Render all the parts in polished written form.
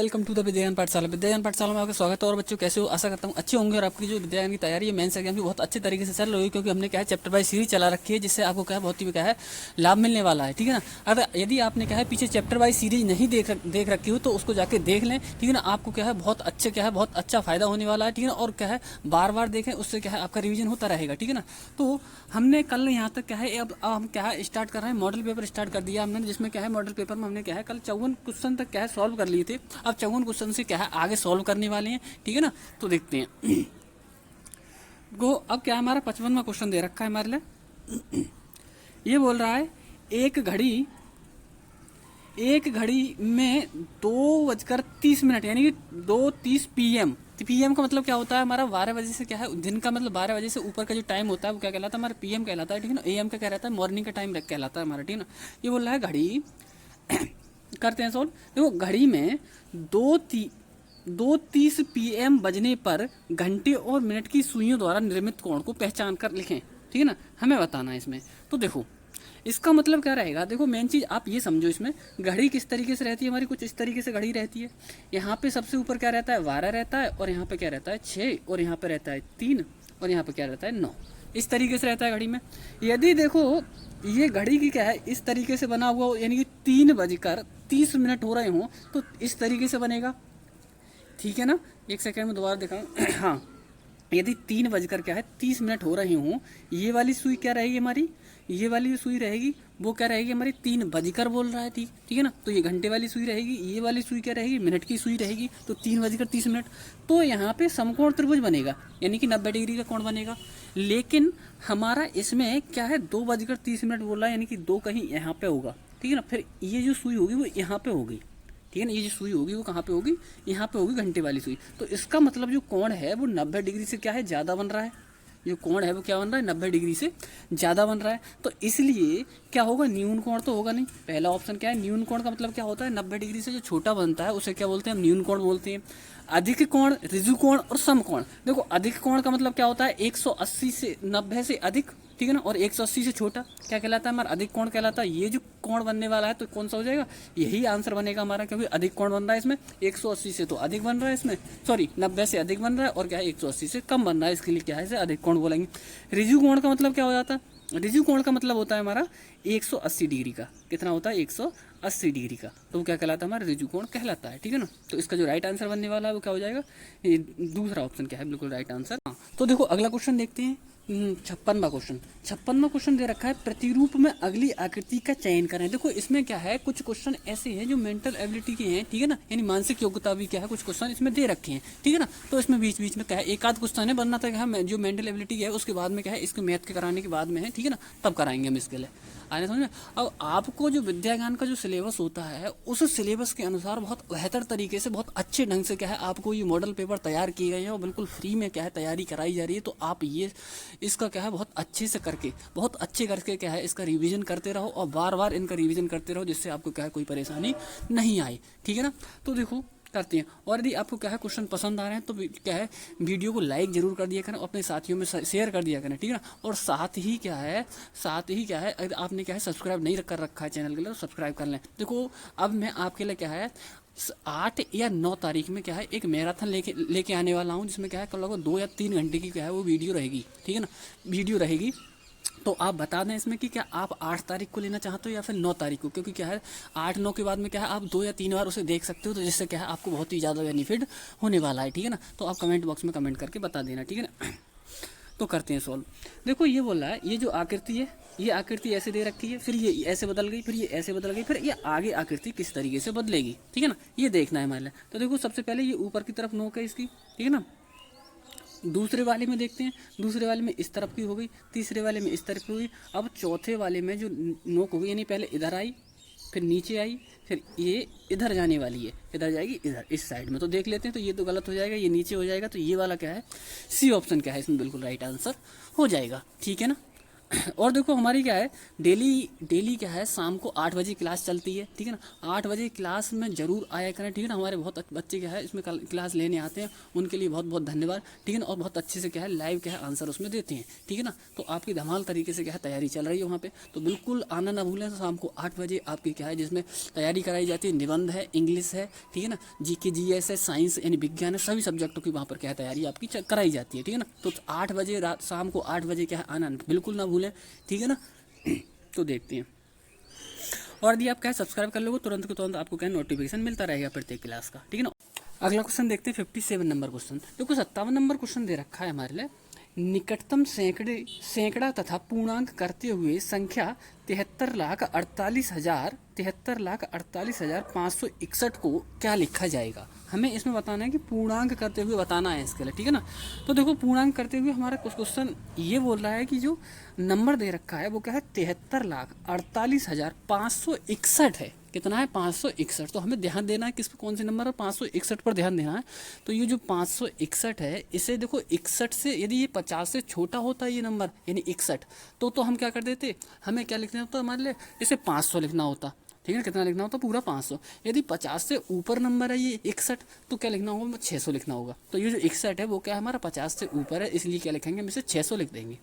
Welcome to the विद्याज्ञान पाठशाला। विद्याज्ञान पाठशाला में आपका स्वागत है। और बच्चों कैसे हो, आशा करता हूँ अच्छे होंगे और आपकी जो विद्याज्ञान की तैयारी है मेंस एग्जाम की बहुत अच्छे तरीके से चल रही है, क्योंकि हमने क्या है चैप्टर वाइज सीरीज चला रखी है, जिससे आपको क्या है बहुत ही क्या है लाभ मिलने वाला है। ठीक है ना। अगर यदि आपने क्या है पीछे चैप्टर वाइज सीरीज नहीं देख रखी हो तो उसको जाके देख लें। ठीक है ना। आपको क्या है बहुत अच्छे क्या है बहुत अच्छा फायदा होने वाला है। ठीक है ना। और क्या है बार बार देखें, उससे क्या है आपका रिविजन होता रहेगा। ठीक है ना। तो हमने कल यहाँ तक क्या है अब हम क्या है स्टार्ट कर रहे हैं, मॉडल पेपर स्टार्ट कर दिया हमने, जिसमें क्या है मॉडल पेपर में हमने क्या है कल 54 क्वेश्चन तक क्या है सॉल्व कर लिए थे। अब 54 क्वेश्चन से क्या है आगे सॉल्व करने वाले हैं। ठीक है ना। तो देखते हैं गो। अब क्या है हमारा 55वां क्वेश्चन दे रखा है हमारे लिए। ये बोल रहा है एक घड़ी में 2:30 यानी कि 2:30 PM। PM का मतलब क्या होता है हमारा 12 बजे से क्या है दिन का, मतलब 12 बजे से ऊपर का जो टाइम होता है वो क्या कहलाता है हमारा PM कहलाता है। ठीक है ना। AM का क्या रहता है मॉर्निंग का टाइम कहलाता है हमारा। ठीक है ना। ये बोल रहा है घड़ी करते हैं सोल्व। देखो घड़ी में 2:30 PM बजने पर घंटे और मिनट की सुइयों द्वारा निर्मित कोण को पहचान कर लिखें। ठीक है ना। हमें बताना है इसमें। तो देखो इसका मतलब क्या रहेगा, देखो मेन चीज आप ये समझो, इसमें घड़ी किस तरीके से रहती है हमारी, कुछ इस तरीके से घड़ी रहती है। यहाँ पे सबसे ऊपर क्या रहता है 12 रहता है, और यहाँ पे क्या रहता है 6, और यहाँ पे रहता है 3, और यहाँ पे क्या रहता है 9। इस तरीके से रहता है घड़ी में। यदि देखो ये घड़ी की क्या है इस तरीके से बना हुआ हो, यानी कि 3:30 हो रहे हों, तो इस तरीके से बनेगा। ठीक है ना। एक सेकंड में दोबारा दिखाऊं। हाँ, यदि 3:30 हो रहे हों, ये वाली सुई क्या रहेगी हमारी, ये वाली जो सुई रहेगी वो क्या रहेगी हमारी 3 बजकर बोल रहा है। ठीक है ना। तो ये घंटे वाली सुई रहेगी, ये वाली सुई क्या रहेगी मिनट की सुई रहेगी। तो 3:30। तो यहाँ पे समकोण त्रिभुज बनेगा, यानी कि 90 डिग्री का कोण बनेगा। लेकिन हमारा इसमें क्या है 2:30 बोल रहा है, यानी कि 2 कहीं यहाँ पे होगा। ठीक है ना। फिर ये जो सुई होगी वो यहाँ पे होगी। ठीक है ना। ये जो सुई होगी वो कहाँ पे होगी, यहाँ पे होगी घंटे वाली सुई। तो इसका मतलब जो कोण है वो 90 डिग्री से क्या है ज़्यादा बन रहा है। जो कोण है वो क्या बन रहा है 90 डिग्री से ज़्यादा बन रहा है। तो इसलिए क्या होगा, न्यून कोण तो होगा नहीं। पहला ऑप्शन क्या है, न्यून कोण का मतलब क्या होता है 90 डिग्री से जो छोटा बनता है उसे क्या बोलते हैं हम न्यून कोण बोलते हैं। अधिक कोण, ऋजु कोण और सम कोण। देखो अधिक कोण का मतलब क्या होता है 180 से 90 से अधिक। ठीक है ना। और 180 से छोटा क्या कहलाता है हमारा अधिक कोण कहलाता है। ये जो कोण बनने वाला है तो कौन सा हो जाएगा, यही आंसर बनेगा हमारा, क्योंकि अधिक कोण बन रहा है इसमें 180 से तो अधिक बन रहा है इसमें, सॉरी 90 से अधिक बन रहा है, और क्या है 180 से कम बन रहा है, इसके लिए क्या है इसे अधिक कोण बोलेंगे। ऋजु कोण का मतलब क्या हो जाता है, ऋजु कोण का मतलब होता है हमारा 180 डिग्री का। कितना होता है 180 डिग्री का। तो वो क्या कहलाता है हमारा ऋजु कोण कहलाता है। ठीक है ना। तो इसका जो राइट आंसर बनने वाला है वो क्या हो जाएगा, ये दूसरा ऑप्शन क्या है बिल्कुल राइट आंसर। हाँ, तो देखो अगला क्वेश्चन देखते हैं। 56वां क्वेश्चन दे रखा है प्रतिरूप में अगली आकृति का चयन करें। देखो इसमें क्या है कुछ क्वेश्चन ऐसे हैं जो मेंटल एबिलिटी के हैं। ठीक है ना। यानी मानसिक योग्यता भी क्या है कुछ क्वेश्चन इसमें दे रखे हैं। ठीक है ना। तो इसमें बीच बीच में क्या है एक आध क्वेश्चन है बनना था जो मेंटल एबिलिटी है, उसके बाद में क्या है इसको मैथ के कराने के बाद में है। ठीक है ना। तब कराएंगे हम इसके लिए, आने समझ में। अब आपको जो विद्या ज्ञान का जो सिलेबस होता है उस सिलेबस के अनुसार बहुत बेहतर तरीके से बहुत अच्छे ढंग से क्या है आपको ये मॉडल पेपर तैयार किए गए हैं, और बिल्कुल फ्री में क्या है तैयारी कराई जा रही है। तो आप ये इसका क्या है बहुत अच्छे से करके बहुत अच्छे करके क्या है इसका रिवीजन करते रहो, और बार बार इनका रिवीजन करते रहो, जिससे आपको क्या है कोई परेशानी नहीं आए। ठीक है ना। तो देखो करते हैं। और यदि आपको क्या है क्वेश्चन पसंद आ रहे हैं तो क्या है वीडियो को लाइक जरूर कर दिया करें, अपने साथियों में शेयर कर दिया करें। ठीक है ना। और साथ ही क्या है अगर आपने क्या है सब्सक्राइब नहीं कर रखा है चैनल के लिए तो सब्सक्राइब कर लें। देखो अब मैं आपके लिए क्या है 8 या 9 तारीख में क्या है एक मैराथन लेके आने वाला हूँ, जिसमें क्या है लगभग 2 या 3 घंटे की क्या है वो वीडियो रहेगी। ठीक है ना। वीडियो रहेगी। तो आप बता दें इसमें कि क्या आप 8 तारीख को लेना चाहते हो या फिर 9 तारीख को, क्योंकि क्या है 8-9 के बाद में क्या है आप 2 या 3 बार उसे देख सकते हो, तो जिससे क्या है आपको बहुत ही ज़्यादा बेनिफिट होने वाला है। ठीक है ना। तो आप कमेंट बॉक्स में कमेंट करके बता देना। ठीक है ना। तो करते हैं सॉल्व। देखो ये बोल रहा है ये जो आकृति है ये आकृति ऐसे दे रखी है, फिर ये ऐसे बदल गई, फिर ये ऐसे बदल गई, फिर ये आगे आकृति किस तरीके से बदलेगी। ठीक है ना। ये देखना है हमारे लिए। तो देखो सबसे पहले ये ऊपर की तरफ नोक है इसकी। ठीक है ना। दूसरे वाले में देखते हैं, दूसरे वाले में इस तरफ की हो गई, तीसरे वाले में इस तरफ की हुई। अब चौथे वाले में जो नोक होगी यानी पहले इधर आई, फिर नीचे आई, फिर ये इधर जाने वाली है, इधर जाएगी इधर इस साइड में। तो देख लेते हैं। तो ये तो गलत हो जाएगा, ये नीचे हो जाएगा। तो ये वाला क्या है सी ऑप्शन क्या है इसमें बिल्कुल राइट आंसर हो जाएगा। ठीक है ना। और देखो हमारी क्या है, डेली क्या है, शाम को 8 बजे क्लास चलती है, ठीक है ना। 8 बजे क्लास में जरूर आया करें, ठीक है ना। हमारे बहुत बच्चे क्या है इसमें क्लास लेने आते हैं, उनके लिए बहुत बहुत धन्यवाद, ठीक है ना। और बहुत अच्छे से क्या है लाइव क्या है आंसर उसमें देते हैं, ठीक है ना। तो आपकी धमाल तरीके से क्या है तैयारी चल रही है वहाँ पे, तो बिल्कुल आना ना भूलें। शाम को 8 बजे आपकी क्या है जिसमें तैयारी कराई जाती है, निबंध है, इंग्लिश है, ठीक है ना, जीके जीएस है, साइंस यानी विज्ञान है, सभी सब्जेक्टों की वहाँ पर क्या है तैयारी आपकी कराई जाती है, ठीक है ना। तो 8 बजे रात शाम को 8 बजे क्या है आना बिल्कुल ना भूलें, ठीक है ना। तो देखते हैं, और यदि आप क्या सब्सक्राइब कर लोगे तुरंत के तुरंत आपको क्या नोटिफिकेशन मिलता रहेगा प्रत्येक क्लास का, ठीक है ना। अगला क्वेश्चन देखते हैं 57 नंबर क्वेश्चन। देखो 57 नंबर क्वेश्चन दे रखा है हमारे लिए, निकटतम सैकड़ा तथा पूर्णांक करते हुए संख्या 73,48,561 को क्या लिखा जाएगा। हमें इसमें बताना है कि पूर्णांक करते हुए बताना है इसके लिए, ठीक है ना। तो देखो पूर्णांक करते हुए हमारा कुछ क्वेश्चन ये बोल रहा है कि जो नंबर दे रखा है वो क्या है 73,48,561 है। कितना है 561। तो हमें ध्यान देना है किस पे, कौन से नंबर है 561 पर ध्यान देना है। तो ये जो 561 है इसे देखो 61 से, यदि ये 50 से छोटा होता है ये नंबर यानी 61, तो हम क्या कर देते, हमें क्या लिखना होता मान ले इसे 500 लिखना होता, ठीक है। कितना लिखना होता पूरा 500। यदि 50 से ऊपर नंबर है ये 61 तो क्या लिखना होगा 600 लिखना होगा। तो ये जो 61 है वो क्या है हमारा 50 से ऊपर है, इसलिए क्या लिखेंगे हम इसे 600 लिख देंगे।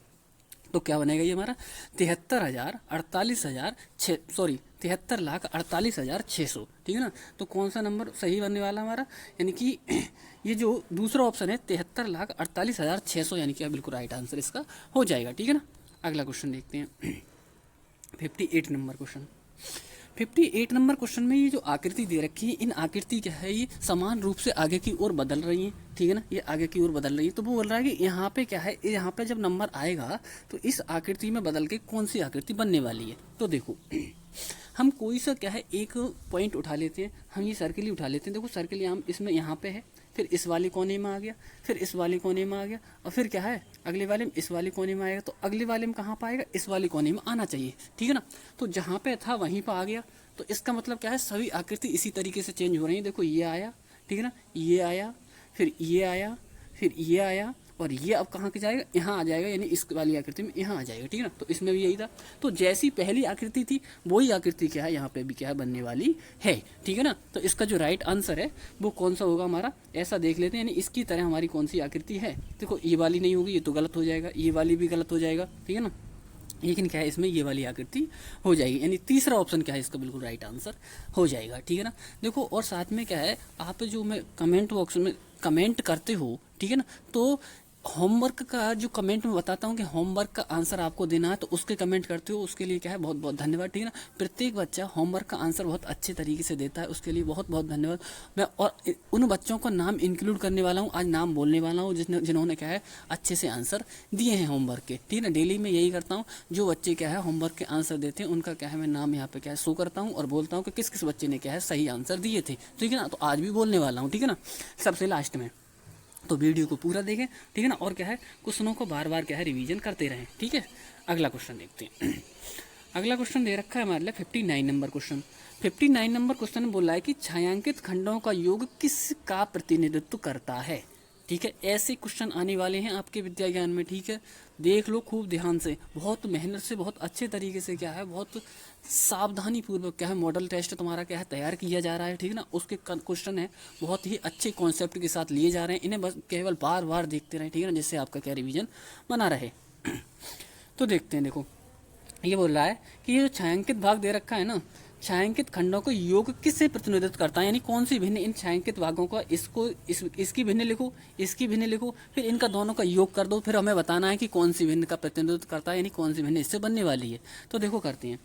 तो क्या बनेगा ये हमारा 73,48,600, ठीक है ना। तो कौन सा नंबर सही बनने वाला हमारा, यानी कि ये जो दूसरा ऑप्शन है 73,48,600 यानी कि बिल्कुल राइट आंसर इसका हो जाएगा, ठीक है ना। अगला क्वेश्चन देखते हैं 58 नंबर क्वेश्चन। 58 नंबर क्वेश्चन में ये जो आकृति दे रखी है, इन आकृति क्या है ये समान रूप से आगे की ओर बदल रही है, ठीक है ना। ये आगे की ओर बदल रही है, तो वो बोल रहा है कि यहाँ पे क्या है, यहाँ पे जब नंबर आएगा तो इस आकृति में बदल के कौन सी आकृति बनने वाली है। तो देखो हम कोई सा क्या है एक पॉइंट उठा लेते हैं, हम ये सर्किल ही उठा लेते हैं। देखो सर्किल यहाँ इसमें यहाँ पे है, फिर इस वाले कोने में आ गया, फिर इस वाले कोने में आ गया, और फिर क्या है अगले वाले में इस वाले कोने में आएगा। तो अगले वाले में कहाँ पाएगा, इस वाले कोने में आना चाहिए, ठीक है ना। तो जहाँ पे था वहीं पर आ गया। तो इसका मतलब क्या है सभी आकृति इसी तरीके से चेंज हो रही है। देखो ये आया, ठीक है ना, ये आया, फिर ये आया, फिर ये आया, और ये अब कहाँ के जाएगा, यहाँ आ जाएगा, यानी इस वाली आकृति में यहाँ आ जाएगा, ठीक है ना। तो इसमें भी यही था। तो जैसी पहली आकृति थी वही आकृति क्या है यहाँ पे भी क्या है बनने वाली है, ठीक है ना। तो इसका जो राइट आंसर है वो कौन सा होगा हमारा, ऐसा देख लेते हैं, यानी इसकी तरह हमारी कौन सी आकृति है। देखो ये वाली नहीं होगी, ये तो गलत हो जाएगा, ये वाली भी गलत हो जाएगा, ठीक है ना। लेकिन क्या है इसमें ये वाली आकृति हो जाएगी, यानी तीसरा ऑप्शन क्या है इसका बिल्कुल राइट आंसर हो जाएगा, ठीक है ना। देखो और साथ में क्या है आप जो मैं कमेंट बॉक्स में कमेंट करते हो, ठीक है ना, तो होमवर्क का जो कमेंट में बताता हूँ कि होमवर्क का आंसर आपको देना है, तो उसके कमेंट करते हो उसके लिए क्या है बहुत बहुत धन्यवाद, ठीक है ना। प्रत्येक बच्चा होमवर्क का आंसर बहुत अच्छे तरीके से देता है, उसके लिए बहुत बहुत धन्यवाद। मैं और उन बच्चों का नाम इंक्लूड करने वाला हूँ, आज नाम बोलने वाला हूँ जिन्होंने क्या है अच्छे से आंसर दिए हैं होमवर्क के, ठीक है ना। डेली मैं यही करता हूँ, जो बच्चे क्या है होमवर्क के आंसर देते हैं उनका क्या है मैं नाम यहाँ पे क्या है शो करता हूँ और बोलता हूँ कि किस किस बच्चे ने क्या है सही आंसर दिए थे, ठीक है ना। तो आज भी बोलने वाला हूँ, ठीक है ना, सबसे लास्ट में। तो वीडियो को पूरा देखें, ठीक है ना, और क्या है क्वेश्चनों को बार बार क्या है रिवीजन करते रहें, ठीक है। अगला क्वेश्चन देखते हैं अगला क्वेश्चन दे रखा है हमारे लिए 59 नंबर क्वेश्चन। 59 नंबर क्वेश्चन में बोला है कि छायांकित खंडों का योग किसका प्रतिनिधित्व करता है, ठीक है। ऐसे क्वेश्चन आने वाले हैं आपके विद्या ज्ञान में, ठीक है। देख लो खूब ध्यान से, बहुत मेहनत से, बहुत अच्छे तरीके से क्या है बहुत सावधानी पूर्वक क्या है मॉडल टेस्ट तुम्हारा क्या है तैयार किया जा रहा है, ठीक है ना। उसके क्वेश्चन है बहुत ही अच्छे कॉन्सेप्ट के साथ लिए जा रहे हैं, इन्हें बस केवल बार बार देखते रहें, ठीक है ना, जिससे आपका क्या रिवीजन बना रहे। तो देखते हैं, देखो ये बोल रहा है कि ये जो छायांकित भाग दे रखा है ना, छायांकित खंडों को योग किससे प्रतिनिधित्व करता है, यानी कौन सी भिन्न इन छायांकित भागों का इसकी भिन्न लिखो, इसकी भिन्न लिखो, फिर इनका दोनों का योग कर दो, फिर हमें बताना है कि कौन सी भिन्न का प्रतिनिधित्व करता है, यानी कौन सी भिन्न इससे बनने वाली है। तो देखो करते हैं।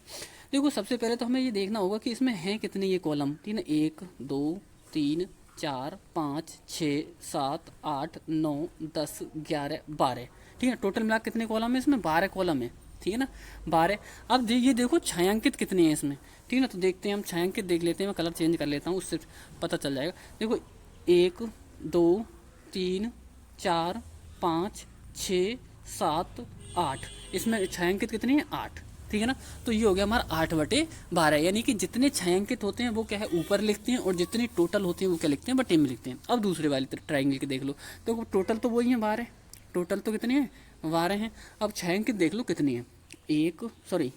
देखो सबसे पहले तो हमें ये देखना होगा कि इसमें हैं कितने ये कॉलम, ठीक है, 1 2 3 4 5 6 7 8 9 10 11 12, ठीक है। टोटल मिला कितने कॉलम है इसमें, 12 कॉलम है, ठीक है ना, 12। अब ये देखो छायांकित कितने हैं इसमें, ठीक है ना। तो देखते हैं हम छायांकित देख लेते हैं, मैं कलर चेंज कर लेता हूँ उससे पता चल जाएगा। देखो 1 2 3 4 5 6 7 8, इसमें छायांकित कितने हैं 8, ठीक है ना। तो ये हो गया हमारा 8/12, यानी कि जितने छायांकित होते हैं वो क्या है ऊपर लिखते हैं और जितने टोटल होते हैं वो क्या लिखते हैं बटे में लिखते हैं। अब दूसरे वाले ट्राइंगल के देख लो, तो टोटल तो वही है 12, टोटल तो कितने हैं 12 हैं। अब छायांकित देख लो कितनी है 1 सॉरी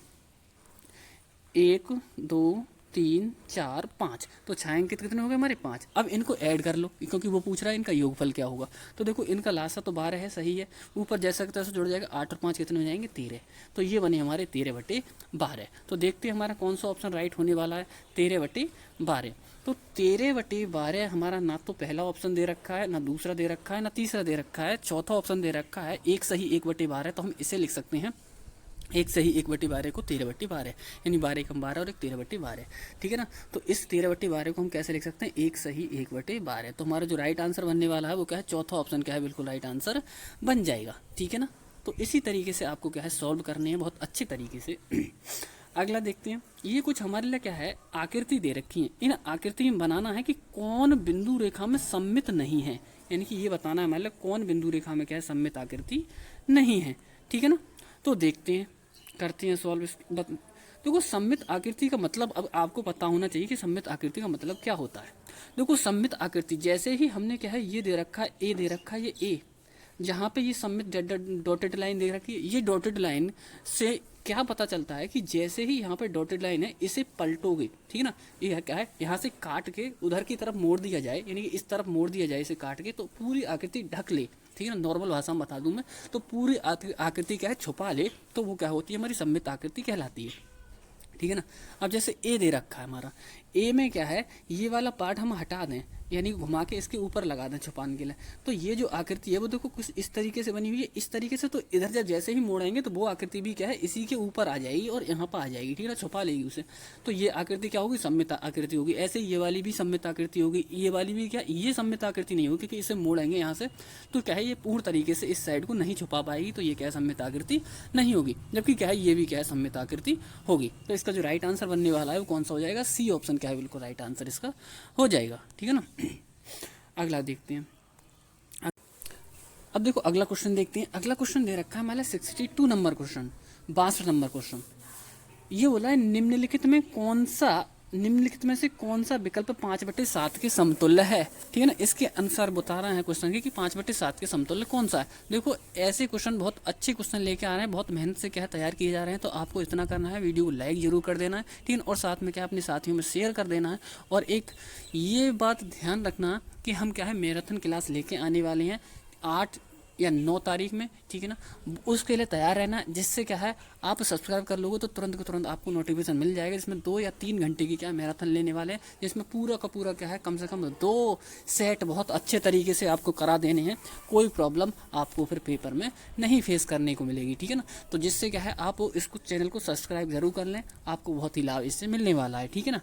1 2 3 4 5, तो छायांकित कितने हो गए हमारे 5। अब इनको ऐड कर लो क्योंकि वो पूछ रहा है इनका योगफल क्या होगा। तो देखो इनका लासा तो 12 है, सही है, ऊपर जैसा कि तैसा जुड़ जाएगा, 8 और 5 कितने हो जाएंगे 13। तो ये बने हमारे 13/12। तो देखते हैं हमारा कौन सा ऑप्शन राइट होने वाला है, 13/12। तो 13/12 हमारा ना तो पहला ऑप्शन दे रखा है, ना दूसरा दे रखा है, ना तीसरा दे रखा है, चौथा ऑप्शन दे रखा है एक सही 1/12। तो हम इसे लिख सकते हैं एक सही 1/12 को 13/12, यानी 12 कम 12 और एक 13/12, ठीक है ना। तो इस 13/12 को हम कैसे लिख सकते हैं, एक सही 1/12। तो हमारा जो राइट आंसर बनने वाला है वो क्या है, चौथा ऑप्शन क्या है, बिल्कुल राइट आंसर बन जाएगा, ठीक है ना। तो इसी तरीके से आपको क्या है सॉल्व करने हैं बहुत अच्छे तरीके से। अगला देखते हैं, ये कुछ हमारे लिए क्या है, आकृति दे रखी है। इन आकृति में बनाना है कि कौन बिंदु रेखा में सममित नहीं है, यानी कि ये बताना है हमारे लिए कौन बिंदु रेखा में क्या है सममित आकृति नहीं है, ठीक है ना। तो देखते हैं, करते हैं सॉल्व। देखो सममित आकृति का मतलब अब आपको पता होना चाहिए कि सममित आकृति का मतलब क्या होता है। देखो सममित आकृति जैसे ही हमने क्या है ये दे रखा है, ए दे रखा है, ये ए जहाँ पे ये सममित डॉटेड लाइन दे रखी है, ये डॉटेड लाइन से क्या पता चलता है कि जैसे ही यहाँ पे डॉटेड लाइन है इसे पलटोगे, ठीक है ना, ये क्या है यहाँ से काट के उधर की तरफ मोड़ दिया जाए, यानी कि इस तरफ मोड़ दिया जाए इसे काट के, तो पूरी आकृति ढक ले, ठीक है ना, नॉर्मल भाषा में बता दूं मैं, तो पूरी आकृति क्या है छुपा ले, तो वो क्या होती है हमारी सममित आकृति कहलाती है, ठीक है ना। अब जैसे ए दे रखा है हमारा, ए में क्या है ये वाला पार्ट हम हटा दें, यानी घुमा के इसके ऊपर लगा दें छुपाने के लिए, तो ये जो आकृति है वो देखो कुछ इस तरीके से बनी हुई है, इस तरीके से। तो इधर जब जैसे ही मोड़ेंगे तो वो आकृति भी क्या है इसी के ऊपर आ जाएगी और यहाँ पर आ जाएगी, ठीक है ना, छुपा लेगी उसे। तो ये आकृति क्या होगी, सममित आकृति होगी। ऐसे ये वाली भी सममित आकृति होगी, ये वाली भी क्या, ये सममित आकृति नहीं होगी क्योंकि इसे मोड़ेंगे यहाँ से, तो क्या है ये पूर्ण तरीके से इस साइड को नहीं छुपा पाएगी, तो ये क्या है सममित आकृति नहीं होगी। जबकि क्या है ये भी क्या है सममित आकृति होगी। तो इसका जो राइट आंसर बनने वाला है वो कौन सा हो जाएगा, सी ऑप्शन क्या है बिल्कुल राइट आंसर इसका हो जाएगा, ठीक है ना। अगला देखते हैं। अब देखो अगला क्वेश्चन देखते हैं। अगला क्वेश्चन दे रखा है हमारा 62 नंबर क्वेश्चन, 62 नंबर क्वेश्चन। ये बोला है निम्नलिखित में से कौन सा विकल्प 5/7 के समतुल्य है, ठीक है ना। इसके अनुसार बता रहा है क्वेश्चन कि 5/7 के समतुल्य कौन सा है। देखो ऐसे क्वेश्चन बहुत अच्छे क्वेश्चन लेके आ रहे हैं, बहुत मेहनत से क्या है तैयार किए जा रहे हैं। तो आपको इतना करना है, वीडियो को लाइक जरूर कर देना है, ठीक है, और साथ में क्या अपने साथियों में शेयर कर देना है। और एक ये बात ध्यान रखना कि हम क्या है मैराथन क्लास लेके आने वाले हैं 8 या 9 तारीख में, ठीक है ना। उसके लिए तैयार रहना, जिससे क्या है आप सब्सक्राइब कर लोगे तो तुरंत के तुरंत आपको नोटिफिकेशन मिल जाएगा। जिसमें 2 या 3 घंटे की क्या मैराथन लेने वाले हैं, जिसमें पूरा का पूरा क्या है कम से कम 2 सेट बहुत अच्छे तरीके से आपको करा देने हैं। कोई प्रॉब्लम आपको फिर पेपर में नहीं फेस करने को मिलेगी, ठीक है ना। तो जिससे क्या है आप इसको चैनल को सब्सक्राइब जरूर कर लें, आपको बहुत ही लाभ इससे मिलने वाला है, ठीक है ना।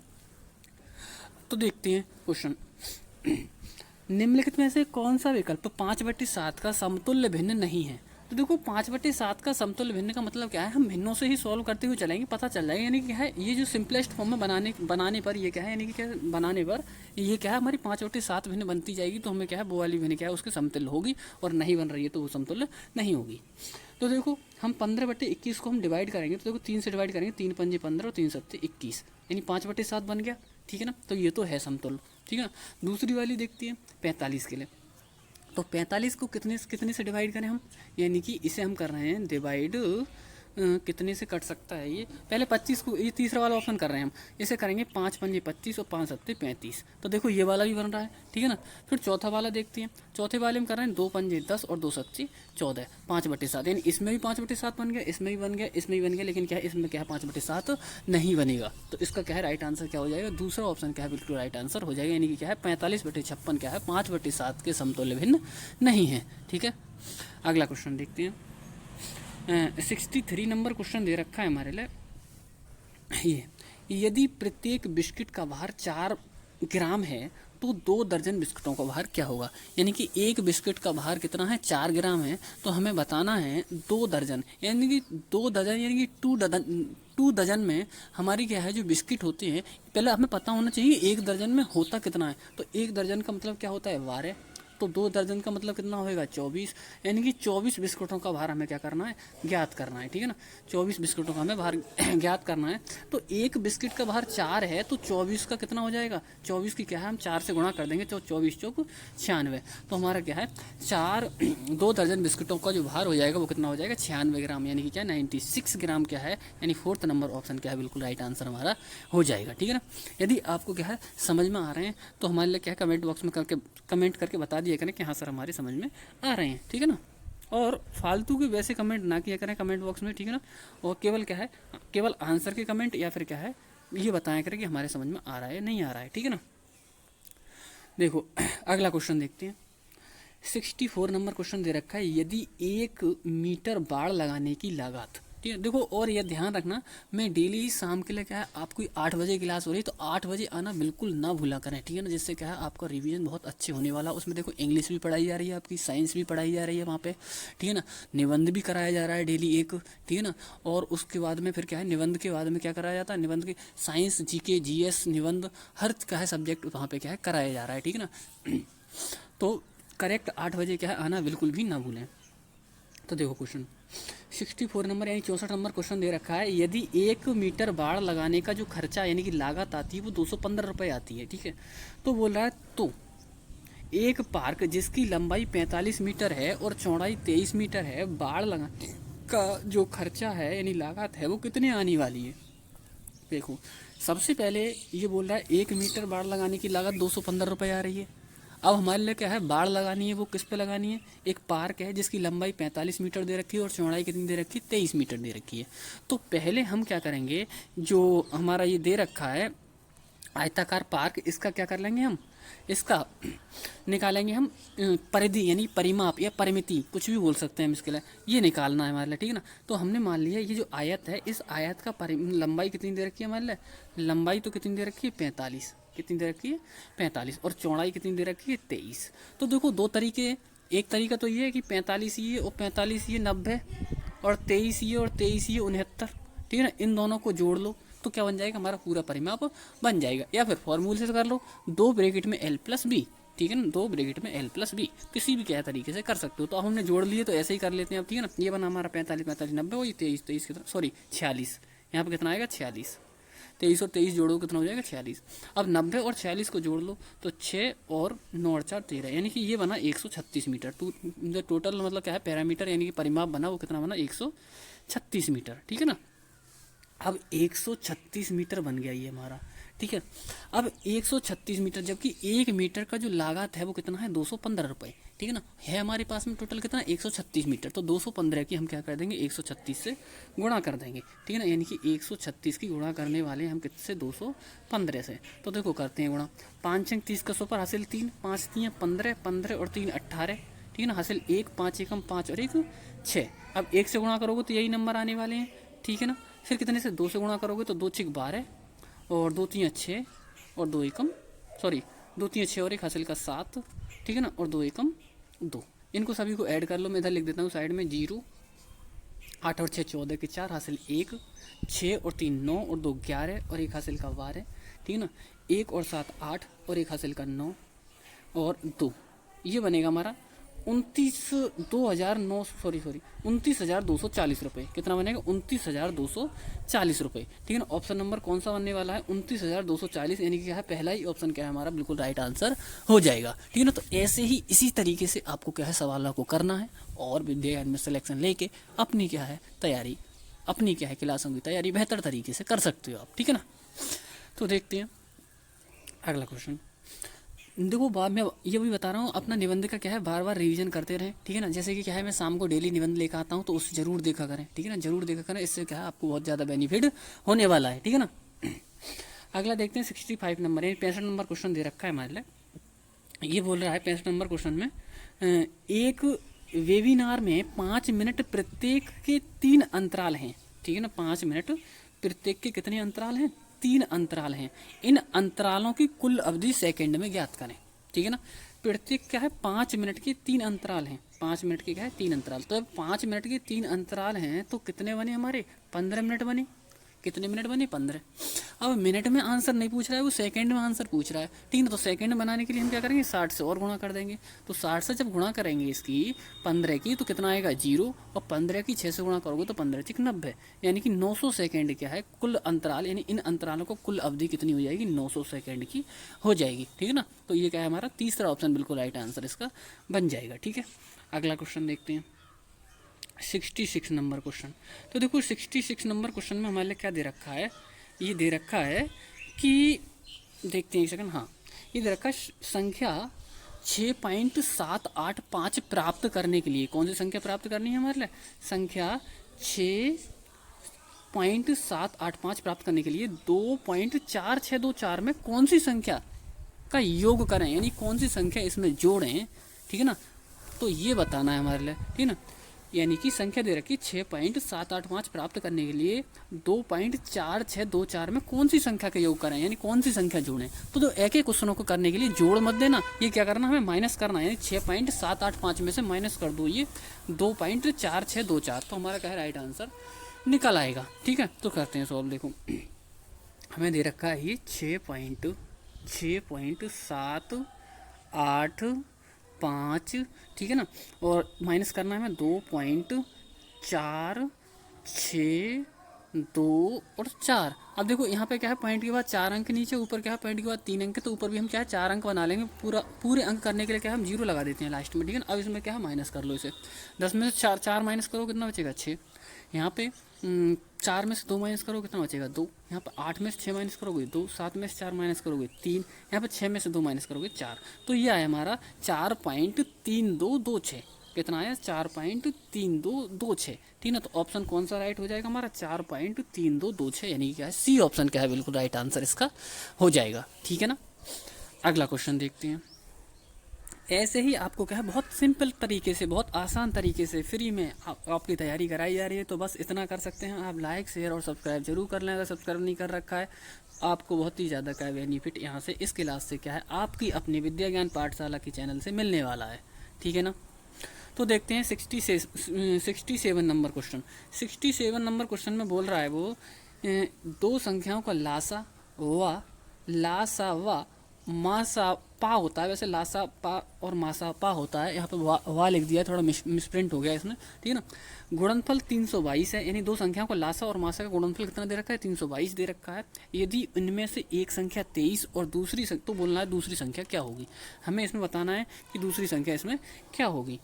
तो देखते हैं क्वेश्चन, निम्नलिखित में से कौन सा विकल्प 5/7 का समतुल्य भिन्न नहीं है। तो देखो 5/7 का समतुल्य भिन्न का मतलब क्या है, हम भिन्नों से ही सॉल्व करते हुए चलेंगे, पता चल जाएगा। यानी कि क्या है ये जो सिंपलेस्ट फॉर्म में बनाने पर ये क्या है, यानी कि क्या बनाने पर ये क्या है हमारी 5/7 भिन्न बनती जाएगी। तो हमें क्या है वो वाली भिन्न क्या है उसके समतुल्य होगी, और नहीं बन रही है तो वो समतुल्य नहीं होगी। तो देखो हम 15/21 को हम डिवाइड करेंगे, तो देखो 3 से डिवाइड करेंगे, 3 पंजे 15 और 3 सत्ते 21, यानी 5/7 बन गया, ठीक है ना। तो ये तो है समतुल्य, ठीक है ना। दूसरी वाली देखती है 45 के लिए। तो 45 को कितने से डिवाइड करें हम, यानी कि इसे हम कर रहे हैं डिवाइड कितने से कट सकता है ये, पहले 25 को, ये तीसरा वाला ऑप्शन कर रहे हैं हम, इसे करेंगे 5 पंजे 25 और 5 सत्ते 35। तो देखो ये वाला भी बन रहा है, ठीक है ना। फिर चौथा वाला देखते हैं, चौथे वाले में कर रहे हैं 2 पंजे 10 और 2 सत्ते 14, 5/7, यानी इसमें भी 5/7 बन गया, इसमें भी बन गया, इसमें भी बन गया, लेकिन क्या है इसमें क्या है 5/7 नहीं बनेगा। तो इसका क्या है राइट आंसर क्या हो जाएगा, दूसरा ऑप्शन क्या है बिल्कुल राइट आंसर हो जाएगा। यानी कि क्या है 45/56 क्या है 5/7 के समतुल्य भिन्न नहीं है, ठीक है। अगला क्वेश्चन देखते हैं, 63 नंबर क्वेश्चन दे रखा है हमारे लिए ये, यदि प्रत्येक बिस्किट का भार 4 ग्राम है तो 2 दर्जन बिस्किटों का भार क्या होगा। यानी कि एक बिस्किट का भार कितना है 4 ग्राम है, तो हमें बताना है 2 दर्जन, यानी कि 2 दर्जन, यानी कि 2 दर्जन में हमारी क्या है जो बिस्किट होते हैं, पहले हमें पता होना चाहिए 1 दर्जन में होता कितना है। तो 1 दर्जन का मतलब क्या होता है 12, तो 2 दर्जन का मतलब कितना होएगा 24, यानी कि 24 बिस्कुटों का भार हमें क्या करना है, ज्ञात करना है, ठीक है ना। 24 बिस्कुटों का हमें भार ज्ञात करना है। तो एक बिस्किट का भार 4 है, तो 24 का कितना हो जाएगा, 24 की क्या है हम 4 से गुणा कर देंगे, तो 24 चौक 96। तो हमारा क्या है 2 दर्जन बिस्कुटों का जो भार हो जाएगा वो कितना हो जाएगा 96 ग्राम, यानी कि क्या 96 ग्राम क्या है, यानी 4th नंबर ऑप्शन क्या है, बिल्कुल राइट आंसर हमारा हो जाएगा, ठीक है ना। यदि आपको क्या है समझ में आ रहे हैं तो हमारे लिए क्या है कमेंट बॉक्स में करके कमेंट करके बता दिया करें कि हाँ सर हमारे समझ में आ रहे हैं, ठीक है ना। और फालतू के वैसे कमेंट ना किया करें कमेंट बॉक्स में, ठीक है ना। और केवल क्या है, केवल आंसर के कमेंट या फिर क्या है ये बताया करें कि हमारे समझ में आ रहा है नहीं आ रहा है, ठीक है ना। देखो अगला क्वेश्चन देखते हैं। 64 नंबर क्वेश्चन दे रखा है, यदि 1 मीटर बाड़ लगाने की लागत, ठीक है। देखो और यह ध्यान रखना, मैं डेली शाम के लिए क्या है आपको 8 बजे क्लास हो रही है, तो 8 बजे आना बिल्कुल ना भूला करें, ठीक है ना, जिससे क्या है आपका रिवीजन बहुत अच्छे होने वाला। उसमें देखो इंग्लिश भी पढ़ाई जा रही है, आपकी साइंस भी पढ़ाई जा रही है वहाँ पे, ठीक है ना। निबंध भी कराया जा रहा है डेली एक, ठीक है ना। और उसके बाद में फिर क्या है, निबंध के बाद में क्या कराया जाता है, निबंध के साइंस जीके जीएस निबंध हर क्या है सब्जेक्ट वहाँ पे क्या है कराया जा रहा है, ठीक है ना। तो करेक्ट 8 बजे क्या है आना बिल्कुल भी ना भूलें। तो देखो क्वेश्चन 64 नंबर यानी 64 नंबर क्वेश्चन दे रखा है, यदि 1 मीटर बाड़ लगाने का जो खर्चा यानी कि लागत आती है वो 215 रुपये आती है, ठीक है। तो बोल रहा है तो एक पार्क जिसकी लंबाई 45 मीटर है और चौड़ाई 23 मीटर है, बाड़ लगाने का जो खर्चा है यानी लागत है वो कितने आने वाली है। देखो सबसे पहले ये बोल रहा है 1 मीटर बाड़ लगाने की लागत 215 रुपये आ रही है। अब हमारे लिए क्या है बाड़ लगानी है, वो किस पे लगानी है, एक पार्क है जिसकी लंबाई 45 मीटर दे रखी है और चौड़ाई कितनी दे रखी है 23 मीटर दे रखी है। तो पहले हम क्या करेंगे, जो हमारा ये दे रखा है आयताकार पार्क, इसका क्या कर लेंगे हम, इसका निकालेंगे हम परिधि यानी परिमाप या परिमिति कुछ भी बोल सकते हैं हम इसके लिए, ये निकालना है हमारे लिए, ठीक है ना। तो हमने मान लिया ये जो आयत है इस आयत का लंबाई कितनी दे रखी है हमारे लिए, लंबाई तो कितनी दे रखी है 45, कितनी दे रखी है 45, और चौड़ाई कितनी दे रखी है 23। तो देखो दो तरीके, एक तरीका तो ये है कि 45 ये और 45 ये 90 और 23 ये और 23 ये 69, ठीक है ना। इन दोनों को जोड़ लो तो क्या बन जाएगा हमारा पूरा परिमाप बन जाएगा, या फिर फॉर्मूले से कर लो 2 ब्रैकेट में l प्लस बी, ठीक है ना, 2 ब्रैकेट में l प्लस बी, किसी भी क्या तरीके से कर सकते हो। तो अब हमने जोड़ लिए तो ऐसे ही कर लेते हैं अब, ठीक है ना। ये बना हमारा 45 45 90 वही 23 23 कितना सॉरी 46, यहाँ पे कितना आएगा 46, 23 और 23 जोड़ो कितना हो जाएगा 46। अब 90 और 46 को जोड़ लो तो 6 और 9 और 4 13, यानी कि ये बना 136 मीटर। टोटल मतलब क्या है पैरामीटर यानी कि परिमाप बना वो कितना बना 136 मीटर, ठीक है ना। अब 136 मीटर बन गया ये हमारा, ठीक है। अब 136 मीटर, जबकि 1 मीटर का जो लागत है वो कितना है 215 रुपये, ठीक है ना। है हमारे पास में टोटल कितना 136 मीटर, तो 215 की हम क्या कर देंगे 136 से गुणा कर देंगे, ठीक है ना। यानी कि 136 की गुणा करने वाले हम कितने 215 से। तो देखो करते हैं गुणा, 5 अंक 30 का 100 पर हासिल 3, 5 3 15 15 और 3 18, ठीक है ना। हासिल 1 5 एकम 5 और 1 6। अब 1 से गुणा करोगे तो यही नंबर आने वाले हैं, ठीक है ना। फिर कितने से 2 से गुणा करोगे तो 2 6 12 और 2 3 6 और 2 एकम सॉरी 2 3 6 और 1 हासिल का 7, ठीक है ना, और 2 एकम 2। इनको सभी को ऐड कर लो, मैं इधर लिख देता हूँ साइड में 0, 8 और 6 14 के 4 हासिल 1, 6 और 3 9 और 2 11 और 1 हासिल का 12, ठीक है ना। 1 और 7 8 और 1 हासिल का 9 और 2, ये बनेगा हमारा 29,240 रुपये। कितना बनेगा 29,240 रुपये, ठीक है ना। ऑप्शन नंबर कौन सा बनने वाला है 29,240, यानी कि क्या है पहला ही ऑप्शन क्या है हमारा बिल्कुल राइट आंसर हो जाएगा, ठीक है ना। तो ऐसे ही इसी तरीके से आपको क्या है सवालों को करना है और विद्या में सिलेक्शन लेके अपनी क्या है तैयारी, अपनी क्या है क्लासों की तैयारी बेहतर तरीके से कर सकते हो आप, ठीक है ना। तो देखते हैं अगला क्वेश्चन। देखो बाद में ये भी बता रहा हूँ अपना निबंध का क्या है बार बार रिवीजन करते रहें, ठीक है ना। जैसे कि क्या है मैं शाम को डेली निबंध लेकर आता हूँ तो उसे जरूर देखा करें, ठीक है ना, जरूर देखा करें, इससे क्या है आपको बहुत ज़्यादा बेनिफिट होने वाला है, ठीक है ना। अगला देखते हैं 65 नंबर यानी 65 नंबर क्वेश्चन दे रखा है हमारे लिए। ये बोल रहा है 65 नंबर क्वेश्चन में एक वेबिनार में 5 मिनट प्रत्येक के 3 अंतराल हैं, ठीक है ना। 5 मिनट प्रत्येक के कितने अंतराल हैं 3 अंतराल हैं। इन अंतरालों की कुल अवधि सेकंड में ज्ञात करें, ठीक है ना। प्रत्येक क्या है 5 मिनट के 3 अंतराल हैं, 5 मिनट के क्या है 3 अंतराल। तो अब 5 मिनट के 3 अंतराल हैं तो कितने बने हमारे 15 मिनट बने, कितने मिनट बने 15। अब मिनट में आंसर नहीं पूछ रहा है, वो सेकंड में आंसर पूछ रहा है, ठीक है ना। तो सेकंड बनाने के लिए हम क्या करेंगे, 60 से और गुणा कर देंगे। तो 60 से जब गुणा करेंगे इसकी 15 की तो कितना आएगा 0, और 15 की 6 से गुणा करोगे तो 15 चिक 90, यानी कि 900 सेकेंड क्या है कुल अंतराल, यानी इन अंतरालों को कुल अवधि कितनी हो जाएगी 900 सेकेंड की हो जाएगी, ठीक है ना। तो ये क्या है हमारा तीसरा ऑप्शन बिल्कुल राइट आंसर इसका बन जाएगा, ठीक है। अगला क्वेश्चन देखते हैं 66 नंबर क्वेश्चन। तो देखो 66 नंबर क्वेश्चन में हमारे लिए क्या दे रखा है, ये दे रखा है कि देखते हैं एक सेकंड, हाँ ये दे रखा है संख्या 6.785 प्राप्त करने के लिए, कौन सी संख्या प्राप्त करनी है हमारे लिए, संख्या 6.785 प्राप्त करने के लिए 2.4624 में कौन सी संख्या का योग करें, यानी कौन सी संख्या इसमें जोड़ें, ठीक है ना। तो ये बताना है हमारे लिए, ठीक है ना। यानी कि संख्या दे रखी 6.785 प्राप्त करने के लिए 2.4624 में कौन सी संख्या का योग करें, यानी कौन सी संख्या जोड़ें। तो एक एक क्वेश्चनों को करने के लिए जोड़ मत देना, ये क्या करना हमें माइनस करना है, यानी 6.785 में से माइनस कर दो ये 2.4624, तो हमारा क्या है राइट आंसर निकल आएगा, ठीक है। तो करते हैं सॉल्व। देखो हमें दे रखा है ये 6.785, ठीक है ना, और माइनस करना है हमें 2.4624 और 4। अब देखो यहाँ पे क्या है पॉइंट के बाद 4 अंक नीचे, ऊपर क्या है पॉइंट के बाद 3 अंक, तो ऊपर भी हम क्या है 4 अंक बना लेंगे, पूरे अंक करने के लिए क्या है हम 0 लगा देते हैं लास्ट में, ठीक है ना। अब इसमें क्या है माइनस कर लो इसे, 10 में से 4 माइनस करो कितना बचेगा 6, यहाँ पे 4 में से 2 माइनस करो कितना बचेगा 2, यहाँ पे 8 में से 6 माइनस करोगे 2, 7 में से 4 माइनस करोगे 3, यहाँ पे 6 में से 2 माइनस करोगे 4। तो ये आया हमारा 4.3226, कितना आया 4.3226, ठीक है। तो ऑप्शन कौन सा राइट हो जाएगा हमारा 4.3226, यानी क्या है सी ऑप्शन क्या है बिल्कुल राइट आंसर इसका हो जाएगा, ठीक है ना। अगला क्वेश्चन देखते हैं। ऐसे ही आपको क्या है बहुत सिंपल तरीके से, बहुत आसान तरीके से फ्री में आपकी तैयारी कराई जा रही है। तो बस इतना कर सकते हैं आप, लाइक शेयर और सब्सक्राइब जरूर कर लें, अगर सब्सक्राइब नहीं कर रखा है। आपको बहुत ही ज़्यादा क्या बेनिफिट यहाँ से इस क्लास से क्या है आपकी अपनी विद्या ज्ञान पाठशाला की चैनल से मिलने वाला है, ठीक है ना। तो देखते हैं 67 नंबर क्वेश्चन। 67 नंबर क्वेश्चन में बोल रहा है वो दो संख्याओं का लासा व मासा पा होता है, वैसे लासा पा और मासा पा होता है, यहाँ पे वा लिख दिया, थोड़ा मिसप्रिंट हो गया इसमें, ठीक है ना। गुणनफल 322 है, यानी दो संख्याओं को लासा और मासा का गुणनफल कितना दे रखा है 322 दे रखा है। यदि इनमें से एक संख्या 23 और दूसरी तो बोलना है दूसरी संख्या क्या होगी, हमें इसमें बताना है कि दूसरी संख्या इसमें क्या होगी।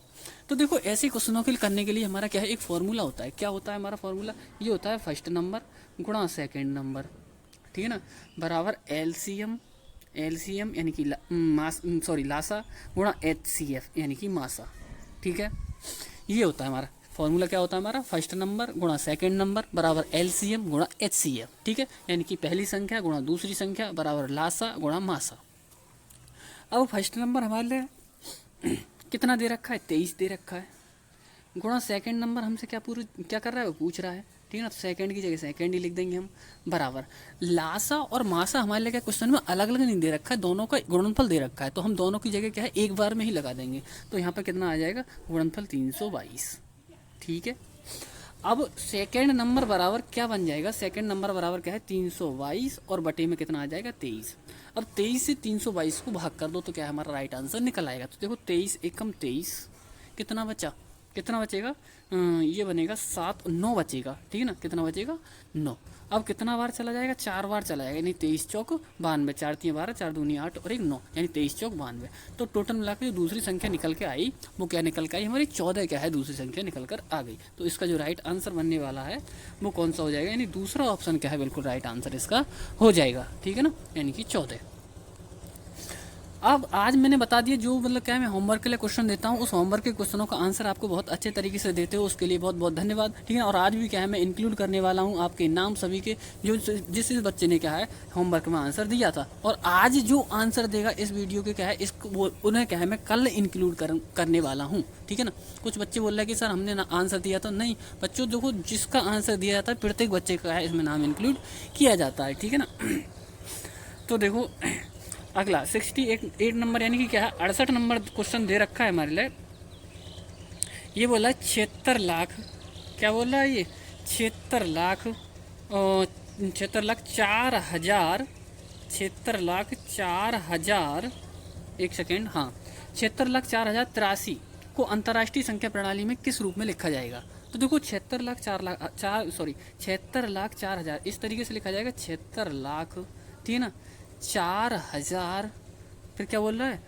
तो देखो ऐसे क्वेश्चनों के करने के लिए हमारा क्या है एक फॉर्मूला होता है, क्या होता है हमारा फॉर्मूला, ये होता है फर्स्ट नंबर गुणा सेकेंड नंबर, ठीक है ना, बराबर एलसीएम यानी कि लासा गुणा HCF यानी कि मासा, ठीक है। ये होता है हमारा फॉर्मूला, क्या होता है हमारा फर्स्ट नंबर गुणा सेकंड नंबर बराबर LCM गुणा HCF, ठीक है, यानी कि पहली संख्या गुणा दूसरी संख्या बराबर लासा गुणा मासा। अब फर्स्ट नंबर हमारे लिए कितना दे रखा है 23 दे रखा है, गुणा सेकंड नंबर हमसे क्या कर रहा है वो पूछ रहा है, ठीक है ना। तो सेकंड की जगह सेकंड ही लिख देंगे हम, बराबर लासा और मासा हमारे लिए क्या क्वेश्चन में अलग अलग नहीं दे रखा है, दोनों का गुणनफल दे रखा है, तो हम दोनों की जगह क्या है एक बार में ही लगा देंगे। तो यहाँ पर कितना आ जाएगा गुणनफल 322, ठीक है। अब सेकंड नंबर बराबर क्या बन जाएगा, सेकंड नंबर बराबर क्या है 322 और बटे में कितना आ जाएगा 23। अब 23 से 322 को भाग कर दो तो क्या है हमारा राइट आंसर निकल आएगा। तो देखो 23 एकम 23, कितना बचेगा ये बनेगा 7 9 बचेगा, ठीक है ना, कितना बचेगा 9। अब कितना बार चला जाएगा 4 बार चला जाएगा, यानी 23 चौक 92, 4 3 12, 4 दूनी 8 और 1 9, यानी 23 चौक 92। तो टोटल मिलाकर जो दूसरी संख्या निकल के आई वो क्या निकल के आई हमारी 14 क्या है दूसरी संख्या निकल कर आ गई। तो इसका जो राइट आंसर बनने वाला है वो कौन सा हो जाएगा, यानी दूसरा ऑप्शन क्या है बिल्कुल राइट आंसर इसका हो जाएगा, ठीक है ना, यानी कि 14। अब आज मैंने बता दिया जो मतलब क्या है मैं होमवर्क के लिए क्वेश्चन देता हूँ, उस होमवर्क के क्वेश्चनों का आंसर आपको बहुत अच्छे तरीके से देते हो, उसके लिए बहुत बहुत धन्यवाद, ठीक है। और आज भी क्या है मैं इंक्लूड करने वाला हूँ आपके नाम सभी के, जो जिस बच्चे ने क्या है होमवर्क में आंसर दिया था, और आज जो आंसर देगा इस वीडियो के क्या है इसको उन्हें क्या है मैं कल इंक्लूड करने वाला हूँ, ठीक है ना। कुछ बच्चे बोल रहे हैं कि सर हमने आंसर दिया था, नहीं बच्चों देखो जिसका आंसर दिया जाता है प्रत्येक बच्चे का है इसमें नाम इंक्लूड किया जाता है, ठीक है ना। तो देखो अगला 68 नंबर यानी कि क्या है 68 नंबर क्वेश्चन दे रखा है हमारे लिए। ये बोला 76 लाख, क्या बोल रहा है ये 76 लाख 76,04,000, 76,04,000, एक सेकेंड, हाँ, 76,04,083 को अंतर्राष्ट्रीय संख्या प्रणाली में किस रूप में लिखा जाएगा? तो देखो 76,04,000 इस तरीके से लिखा जाएगा, 76,00,000, ठीक है ना, 4,000, फिर क्या बोल रहा है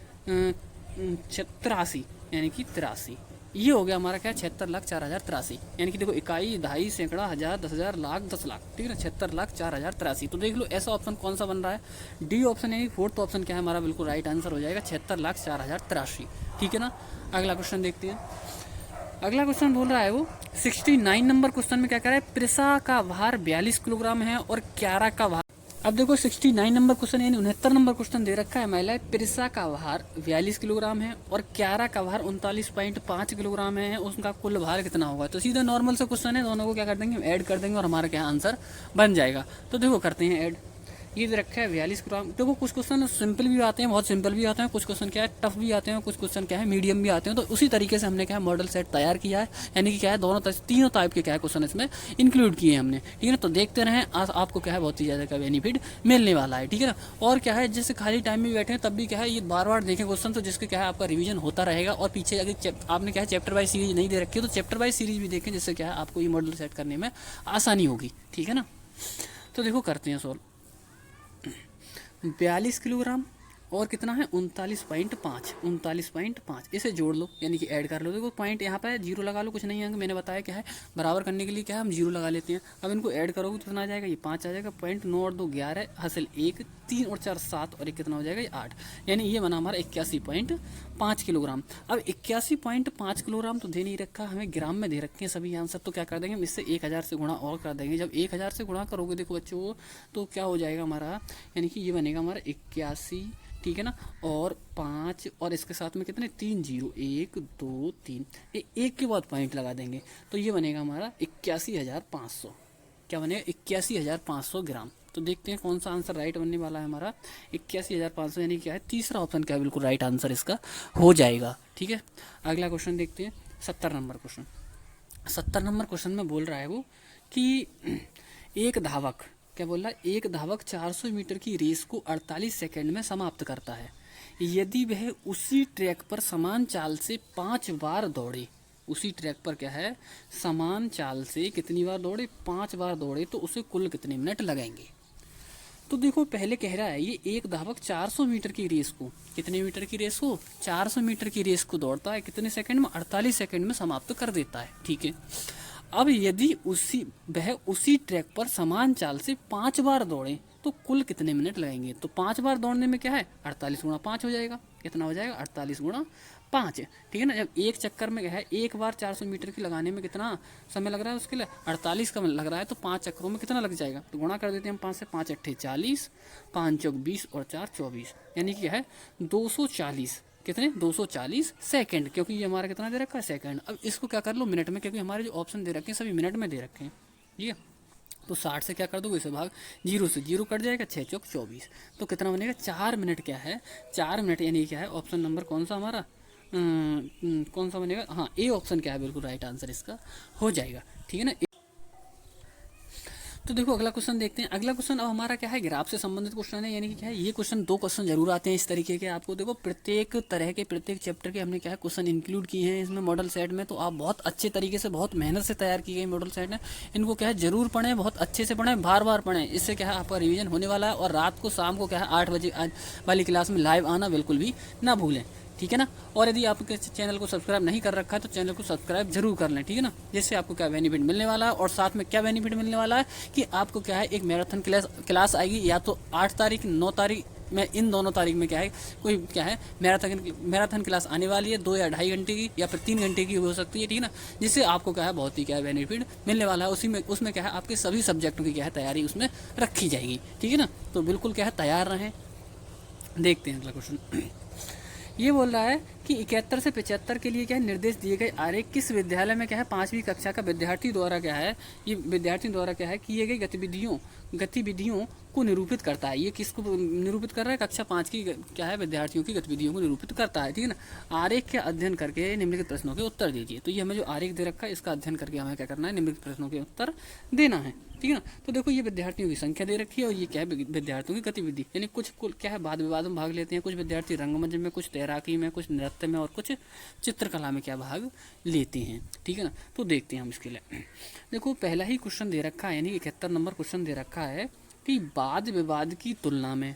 83, यानी कि 83, ये हो गया हमारा क्या, 76,04,083, यानी कि देखो इकाई, दहाई, सैकड़ा, हजार, 10,000, लाख, 10,00,000, ठीक है ना, 76,04,083। तो देख लो ऐसा ऑप्शन कौन सा बन रहा है, डी ऑप्शन, यानी फोर्थ ऑप्शन क्या है हमारा, बिल्कुल राइट आंसर हो जाएगा 76,04,083, ठीक है ना। अगला क्वेश्चन देखते हैं। अगला क्वेश्चन बोल रहा है वो 69 नंबर क्वेश्चन में क्या कह रहा है, प्रिसा का भार 42 किलोग्राम है और क्यारा का भार, अब देखो 69 नंबर क्वेश्चन यानी 69 नंबर क्वेश्चन दे रखा है महिला, प्रिसा का भार 42 किलोग्राम है और क्यारा का भार 39.5 किलोग्राम है, उसका कुल भार कितना होगा? तो सीधा नॉर्मल से क्वेश्चन है, दोनों को क्या कर देंगे, ऐड कर देंगे और हमारा क्या आंसर बन जाएगा। तो देखो करते हैं ऐड। ये दे रखा है 42 किलोग्राम। देखो कुछ क्वेश्चन सिंपल भी आते हैं, बहुत सिंपल भी आते हैं, कुछ क्वेश्चन क्या है टफ भी आते हैं, कुछ क्वेश्चन क्या है मीडियम भी आते हैं। तो उसी तरीके से हमने क्या है मॉडल सेट तैयार किया है, यानी कि क्या है दोनों तीनों टाइप के क्या है क्वेश्चन इसमें इंक्लूड किए हैं हमने, ठीक है ना। तो देखते रहें, आज आपको क्या है बहुत ही ज़्यादा का बेनिफिट मिलने वाला है, ठीक है ना। और क्या है जैसे खाली टाइम में बैठे हैं तब भी क्या है ये बार बार देखें क्वेश्चन, तो जिसके क्या है आपका रिवीजन होता रहेगा। और पीछे अगर आपने क्या है चैप्टर वाइज सीरीज नहीं दे रखी है तो चैप्टर वाइज सीरीज भी देखें, जिससे क्या है आपको ये मॉडल सेट करने में आसानी होगी, ठीक है ना। तो देखो करते हैं सॉल्व। 42 किलोग्राम और कितना है 39.5, इसे जोड़ लो यानी कि ऐड कर लो। देखो पॉइंट यहाँ पे जीरो लगा लो, कुछ नहीं है, मैंने बताया क्या है बराबर करने के लिए क्या है हम जीरो लगा लेते हैं। अब इनको ऐड करोगे तो कितना आ जाएगा, ये 5 आ जाएगा, पॉइंट 9 और 2 11, हासिल 1, 3 और 4 7 और 1 कितना हो जाएगा, ये 8, यानी ये बना हमारा 81.5 किलोग्राम। अब 81.5 किलोग्राम तो दे नहीं रखा, हमें ग्राम में दे रखे हैं सभी आंसर। तो क्या कर देंगे हम इससे 1000 से गुणा और कर देंगे। जब 1000 से गुणा करोगे देखो बच्चों तो क्या हो जाएगा हमारा, यानी कि ये बनेगा हमारा 81, ठीक है ना, और 5 और इसके साथ में कितने 3 जीरो, 1 2 3, ये एक के बाद पॉइंट लगा देंगे तो ये बनेगा हमारा 81,500। क्या बनेगा 81,500 ग्राम। तो देखते हैं कौन सा आंसर राइट बनने वाला है हमारा, 81,500, यानी क्या है तीसरा ऑप्शन क्या है बिल्कुल राइट आंसर इसका हो जाएगा, ठीक है। अगला क्वेश्चन देखते हैं 70 नंबर क्वेश्चन। 70 नंबर क्वेश्चन में बोल रहा है वो कि एक धावक, क्या बोल रहा है, एक धावक 400 मीटर की रेस को 48 सेकंड में समाप्त करता है यदि वह उसी ट्रैक पर समान चाल से 5 बार दौड़े। उसी ट्रैक पर क्या है समान चाल से कितनी बार दौड़े, 5 बार दौड़े, तो उसे कुल कितने मिनट लगेंगे। तो देखो पहले कह रहा है ये एक धावक 400 मीटर की रेस को, कितने मीटर की रेस को, 400 मीटर की रेस को दौड़ता है, कितने सेकंड में, 48 सेकंड में समाप्त कर देता है, ठीक है। अब यदि वह उसी ट्रैक पर समान चाल से 5 बार दौड़े तो कुल कितने मिनट लगेंगे। तो 5 बार दौड़ने में क्या है 48 गुणा 5 हो जाएगा, कितना हो जाएगा 48 गुणा 5, ठीक है ना। जब एक चक्कर में क्या है एक बार 400 मीटर की लगाने में कितना समय लग रहा है उसके लिए 48 का लग रहा है, तो 5 चक्करों में कितना लग जाएगा, तो गुणा कर देते हैं हम 5 से, 5 अट्ठे 40, 5 चौक 20 और 4 24, यानी कि क्या है 240, कितने 240 सेकंड, क्योंकि ये हमारा कितना दे रखा है सेकंड। अब इसको क्या कर लो मिनट में, क्योंकि हमारे जो ऑप्शन दे रखे हैं सभी मिनट में दे रखे हैं, ठीक है। तो 60 से क्या कर दो इसे भाग, 0 से 0 कट जाएगा, 6 चौक 24, तो कितना बनेगा 4 मिनट, क्या है 4 मिनट, यानी क्या है ऑप्शन नंबर कौन सा हमारा कौन सा बनेगा, हाँ ए ऑप्शन क्या है बिल्कुल राइट आंसर इसका हो जाएगा, ठीक है ना। तो देखो अगला क्वेश्चन देखते हैं। अगला क्वेश्चन अब हमारा क्या है ग्राफ से संबंधित क्वेश्चन है, यानी कि क्या है ये क्वेश्चन 2 क्वेश्चन जरूर आते हैं इस तरीके के आपको। देखो प्रत्येक तरह के प्रत्येक चैप्टर के हमने क्या है क्वेश्चन इंक्लूड किए हैं इसमें मॉडल सेट में। तो आप बहुत अच्छे तरीके से बहुत मेहनत से तैयार की गई मॉडल सेट है, इनको क्या है जरूर पढ़ें, बहुत अच्छे से पढ़ें, बार बार पढ़ें, इससे क्या है आपका रिविजन होने वाला है। और रात को शाम को क्या है 8 बजे वाली क्लास में लाइव आना बिल्कुल भी ना भूलें, ठीक है ना। और यदि आपके चैनल को सब्सक्राइब नहीं कर रखा है तो चैनल को सब्सक्राइब जरूर कर लें, ठीक है ना। जिससे आपको क्या बेनिफिट मिलने वाला है, और साथ में क्या बेनिफिट मिलने वाला है कि आपको क्या है एक मैराथन क्लास आएगी, या तो 8 तारीख 9 तारीख में, इन दोनों तारीख में क्या है कोई क्या है मैराथन क्लास आने वाली है, 2 या 2.5 घंटे की या फिर 3 घंटे की हो सकती है, ठीक है ना। जिससे आपको क्या है बहुत ही क्या है बेनिफिट मिलने वाला है। उसमें क्या है आपके सभी सब्जेक्टों की क्या है तैयारी उसमें रखी जाएगी, ठीक है ना। तो बिल्कुल क्या है तैयार रहें। देखते हैं अगला क्वेश्चन। ये बोल रहा है कि 71 से 75 के लिए क्या है निर्देश दिए गए आरेख किस विद्यालय में क्या है 5वीं कक्षा का विद्यार्थी द्वारा क्या है, ये विद्यार्थी द्वारा क्या है किए गई गतिविधियों को निरूपित करता है। ये किसको निरूपित कर रहा है, कक्षा 5 की क्या है विद्यार्थियों की गतिविधियों को निरूपित करता है, ठीक है ना। आरेख का अध्ययन करके निम्नलिखित प्रश्नों के उत्तर दीजिए। तो ये हमें जो आरेख दे रखा है इसका अध्ययन करके हमें क्या करना है, निम्नलिखित प्रश्नों के उत्तर देना है, ठीक है ना। तो देखो ये विद्यार्थियों की संख्या दे रखी है और ये क्या है विद्यार्थियों की गतिविधि, यानी कुछ क्या है वाद विवाद में भाग लेते हैं, कुछ विद्यार्थी रंगमंच में, कुछ तैराकी में, कुछ नृत्य में और कुछ चित्रकला में क्या भाग लेते हैं, ठीक है ना। तो देखते हैं हम इसके लिए। देखो पहला ही क्वेश्चन दे रखा है, यानी 71 नंबर क्वेश्चन दे रखा है कि वाद विवाद की तुलना में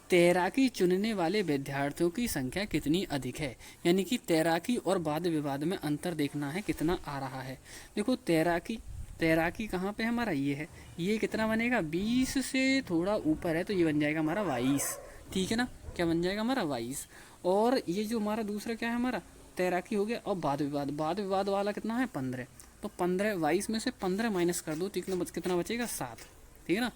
तैराकी चुनने वाले विद्यार्थियों की संख्या कितनी अधिक है, यानी कि तैराकी और वाद विवाद में अंतर देखना है कितना आ रहा है। देखो तैराकी कहाँ पे है हमारा, ये है, ये कितना बनेगा 20 से थोड़ा ऊपर है तो ये बन जाएगा हमारा 22, ठीक है ना। क्या बन जाएगा हमारा 22। और ये जो हमारा दूसरा क्या है हमारा तैराकी हो गया, और वाद विवाद वाला कितना है 15, तो 15 22 में से 15 माइनस कर दो तो कितना बचेगा 7, ठीक है ना।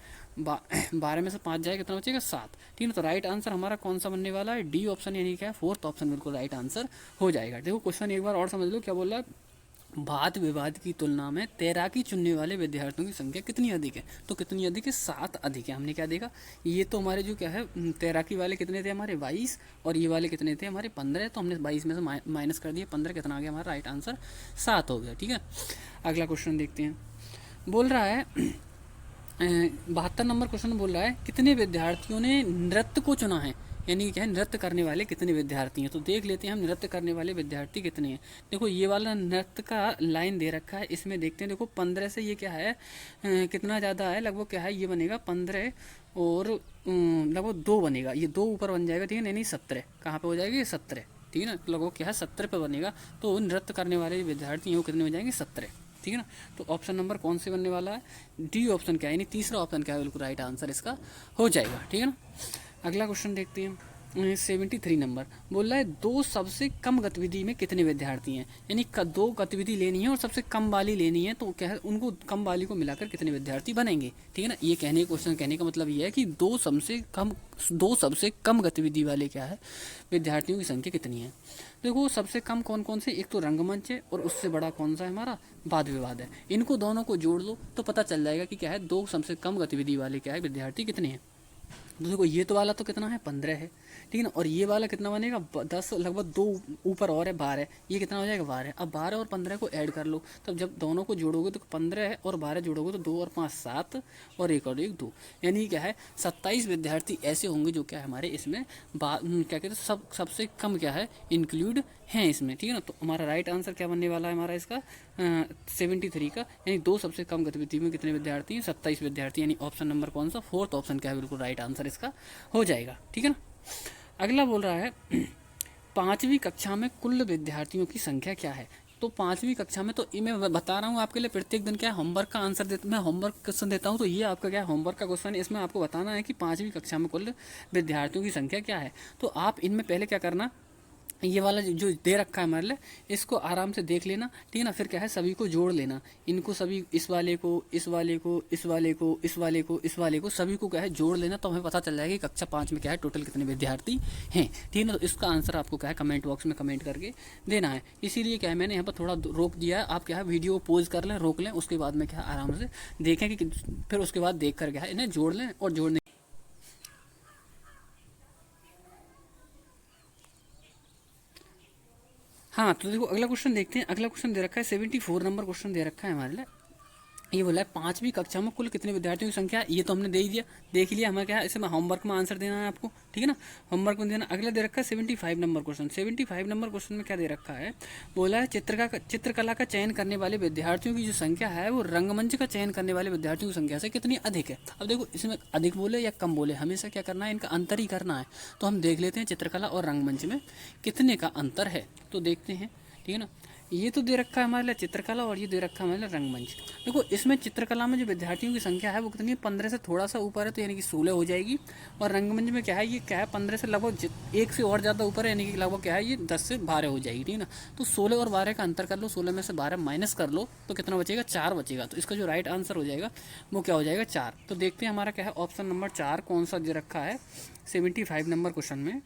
12 में से 5 जाए कितना बचेगा 7, ठीक है ना। तो राइट आंसर हमारा कौन सा बनने वाला है, डी ऑप्शन, यानी क्या है 4th ऑप्शन बिल्कुल राइट आंसर हो जाएगा। देखो क्वेश्चन एक बार और समझ लो क्या बोल रहा है, वाद विवाद की तुलना में तैराकी चुनने वाले विद्यार्थियों की संख्या कितनी अधिक है, तो कितनी अधिक है 7 अधिक है। हमने क्या देखा, ये तो हमारे जो क्या है तैराकी वाले कितने थे हमारे 22 और ये वाले कितने थे हमारे 15, तो हमने 22 में से माइनस कर दिया 15, कितना आ गया हमारा राइट आंसर 7 हो गया, ठीक है। अगला क्वेश्चन देखते हैं, बोल रहा है 72 नंबर क्वेश्चन बोल रहा है कितने विद्यार्थियों ने नृत्य को चुना है, यानी क्या है नृत्य करने वाले कितने विद्यार्थी हैं। तो देख लेते हैं हम नृत्य करने वाले विद्यार्थी कितने हैं। देखो ये वाला नृत्य का लाइन दे रखा है, इसमें देखते हैं। देखो 15 से ये क्या है कितना ज़्यादा है, लगभग क्या है ये बनेगा 15 और लगभग 2 बनेगा, ये 2 ऊपर बन जाएगा, ठीक है, नहीं 17 कहाँ पे हो जाएगा ये 17, ठीक है ना। लगभग क्या है 17 पे बनेगा, तो नृत्य करने वाले विद्यार्थी हैं वो कितने हो जाएंगे 17, ठीक है ना। तो ऑप्शन नंबर कौन से बनने वाला है, डी ऑप्शन क्या है, यानी तीसरा ऑप्शन क्या है बिल्कुल राइट आंसर इसका हो जाएगा, ठीक है ना। अगला क्वेश्चन देखते हैं 73 नंबर बोल रहा है 2 सबसे कम गतिविधि में कितने विद्यार्थी हैं, यानी 2 गतिविधि लेनी है और सबसे कम वाली लेनी है, तो क्या है उनको कम वाली को मिलाकर कितने विद्यार्थी बनेंगे, ठीक है ना। ये क्वेश्चन कहने का मतलब ये है कि 2 सबसे कम गतिविधि वाले क्या है विद्यार्थियों की संख्या कितनी है। देखो सबसे कम कौन कौन से, एक तो रंगमंच है और उससे बड़ा कौन सा है हमारा वाद विवाद है। इनको दोनों को जोड़ लो तो पता चल जाएगा कि क्या है 2 सबसे कम गतिविधि वाले क्या है विद्यार्थी कितने हैं। तो देखो ये तो वाला तो कितना है 15 है, ठीक है ना, और ये वाला कितना बनेगा 10, लगभग 2 ऊपर और है 12, ये कितना हो जाएगा 12। अब 12 और 15 को ऐड कर लो, तब जब दोनों को जोड़ोगे तो 15 है और 12 जोड़ोगे तो 2 और 5 7 और 1 और 1 2, यानी क्या है 27 विद्यार्थी ऐसे होंगे जो क्या है हमारे इसमें क्या कहते हैं सबसे कम क्या है इंक्लूड हैं इसमें, ठीक है ना। तो हमारा राइट आंसर क्या बनने वाला है हमारा इसका 73 का, यानी 2 सबसे कम गतिविधि में कितने विद्यार्थी हैं 27 विद्यार्थी, यानी ऑप्शन नंबर कौन सा 4th ऑप्शन क्या है बिल्कुल राइट आंसर इसका हो जाएगा, ठीक है ना। अगला बोल रहा है 5वीं कक्षा में कुल विद्यार्थियों की संख्या क्या है। तो 5वीं कक्षा में, तो ये मैं बता रहा हूँ आपके लिए प्रत्येक दिन क्या है होमवर्क का आंसर देता, मैं होमवर्क क्वेश्चन देता हूँ, तो ये आपका क्या है होमवर्क का क्वेश्चन है। इसमें आपको बताना है कि 5वीं कक्षा में कुल विद्यार्थियों की संख्या क्या है। तो आप इनमें पहले क्या करना, ये वाला जो दे रखा है हमारे लिए इसको आराम से देख लेना, ठीक है ना। फिर क्या है सभी को जोड़ लेना, इनको सभी इस वाले को इस वाले को इस वाले को इस वाले को इस वाले को सभी को क्या है जोड़ लेना, तो हमें पता चल जाएगा कि कक्षा 5 में क्या है टोटल कितने विद्यार्थी हैं, ठीक है ना। तो इसका आंसर आपको क्या है कमेंट बॉक्स में कमेंट करके देना है। इसीलिए क्या है मैंने यहाँ पर थोड़ा रोक दिया है, आप क्या है वीडियो को पॉज कर लें, रोक लें, उसके बाद में क्या है आराम से देखें कि फिर उसके बाद देख कर क्या है इन्हें जोड़ लें और जोड़ने। हाँ तो देखो अगला क्वेश्चन देखते हैं। अगला क्वेश्चन दे रखा है 74 नंबर क्वेश्चन दे रखा है हमारे लिए। ये बोला है 5वीं कक्षा में कुल कितने विद्यार्थियों की संख्या, ये तो हमने दे ही दिया, देख लिया। हमें क्या है इसमें होमवर्क में आंसर देना है आपको, ठीक है ना, होमवर्क में देना। अगला दे रखा है 75 नंबर क्वेश्चन। 75 नंबर क्वेश्चन में क्या दे रखा है, बोला है चित्रकला का चयन करने वाले विद्यार्थियों की जो संख्या है वो रंगमंच का चयन करने वाले विद्यार्थियों की संख्या से कितनी अधिक है। अब देखो इसमें अधिक बोले या कम बोले, हमेशा क्या करना है इनका अंतर ही करना है। तो हम देख लेते हैं चित्रकला और रंगमंच में कितने का अंतर है, तो देखते हैं, ठीक है ना। ये तो दे रखा है हमारे लिए चित्रकला और ये दे रखा है हमारे लिए रंगमंच। देखो इसमें चित्रकला में जो विद्यार्थियों की संख्या है वो कितनी है 15 से थोड़ा सा ऊपर है, तो यानी कि 16 हो जाएगी। और रंगमंच में क्या है ये क्या है 15 से लगभग 1 से और ज़्यादा ऊपर है, यानी कि लगभग क्या है ये 10 से 12 हो जाएगी, ठीक है ना। तो 16 और 12 का अंतर कर लो, 16 में से 12 माइनस कर लो तो कितना बचेगा 4 बचेगा। तो इसका जो राइट आंसर हो जाएगा वो क्या हो जाएगा 4। तो देखते हैं हमारा क्या है ऑप्शन नंबर 4 कौन सा दे रखा है 75 नंबर क्वेश्चन में।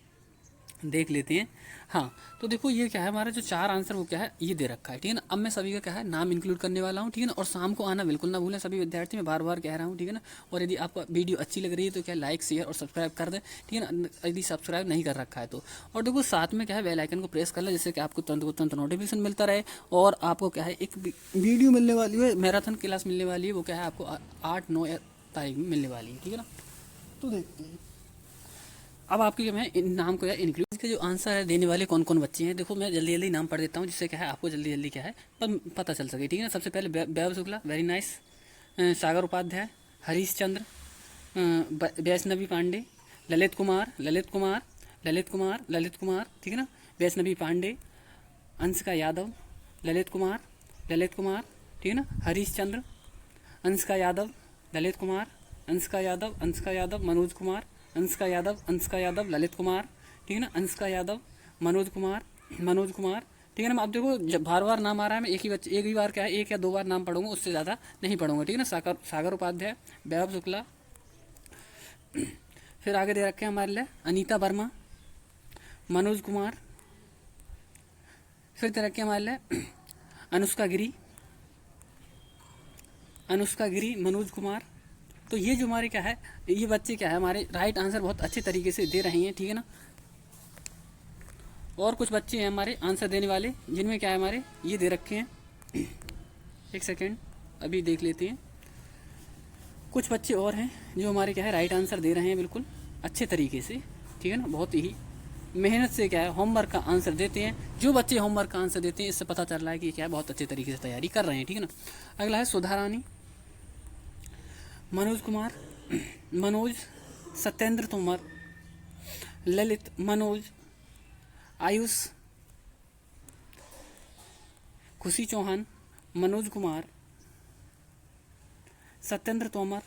देख लेते हैं। हाँ, तो देखो ये क्या है, हमारा जो 4 आंसर वो क्या है ये दे रखा है, ठीक है ना। अब मैं सभी का क्या है नाम इंक्लूड करने वाला हूँ, ठीक है ना। और शाम को आना बिल्कुल ना भूलें सभी विद्यार्थी, मैं बार बार कह रहा हूँ, ठीक है ना। और यदि आपको वीडियो अच्छी लग रही है तो क्या लाइक शेयर और सब्सक्राइब कर दें, ठीक है ना, यदि सब्सक्राइब नहीं कर रखा है तो। और देखो साथ में क्या है बेल आइकन को प्रेस कर लें, जिससे कि आपको तुरंत को तुरंत नोटिफिकेशन मिलता रहे। और आपको क्या है एक वीडियो मिलने वाली है, मैराथन क्लास मिलने वाली है, वो क्या है आपको 8-9 तारीख में मिलने वाली है, ठीक है ना। तो देखते हैं अब आपके मैं इन नाम को या इंक्लूड इसके जो आंसर है देने वाले कौन कौन बच्चे हैं। देखो मैं जल्दी जल्दी नाम पढ़ देता हूँ, जिससे क्या है आपको जल्दी जल्दी क्या है पता चल सके, ठीक है ना। सबसे पहले वैभव शुक्ला, वेरी नाइस। सागर उपाध्याय, हरीश चंद्र, वैष्णवी पांडे, ललित कुमार, ललित कुमार, ललित कुमार, ललित कुमार, ठीक है ना। वैष्णवी पांडे, अंशिका यादव, ललित कुमार, ललित कुमार, ठीक है ना। हरीश चंद्र, अंशिका यादव, ललित कुमार, अंशिका यादव, अंशिका यादव, मनोज कुमार, अंशिका यादव, अंशिका यादव, ललित कुमार, ठीक है ना। अंशिका यादव, मनोज कुमार, मनोज कुमार, ठीक है ना। अब देखो जब बार बार नाम आ रहा है, मैं एक ही बार क्या है 1 या 2 बार नाम पढ़ूंगा, उससे ज़्यादा नहीं पढ़ूंगा, ठीक है ना। सागर उपाध्याय, वैभव शुक्ला, फिर आगे दे रखे हैं हमारे लिए अनीता वर्मा, मनोज कुमार, फिर दे रखे हमारे लिए अनुष्का गिरी, अनुष्का गिरी, मनोज कुमार। तो ये जो हमारे क्या है ये बच्चे क्या है हमारे राइट आंसर बहुत अच्छे तरीके से दे रहे हैं, ठीक है ना। और कुछ बच्चे हैं हमारे आंसर देने वाले, जिनमें क्या है हमारे ये दे रखे हैं। एक सेकेंड अभी देख लेते हैं। कुछ बच्चे और हैं जो हमारे क्या है राइट आंसर दे रहे हैं बिल्कुल अच्छे तरीके से, ठीक है ना। बहुत ही मेहनत से क्या है होमवर्क का आंसर देते हैं। जो बच्चे होमवर्क का आंसर देते हैं इससे पता चल रहा है कि क्या है बहुत अच्छे तरीके से तैयारी कर रहे हैं, ठीक है ना। अगला है सुधा रानी, मनोज कुमार, मनोज, सत्येंद्र तोमर, ललित, मनोज, आयुष, खुशी चौहान, मनोज कुमार, सत्येंद्र तोमर।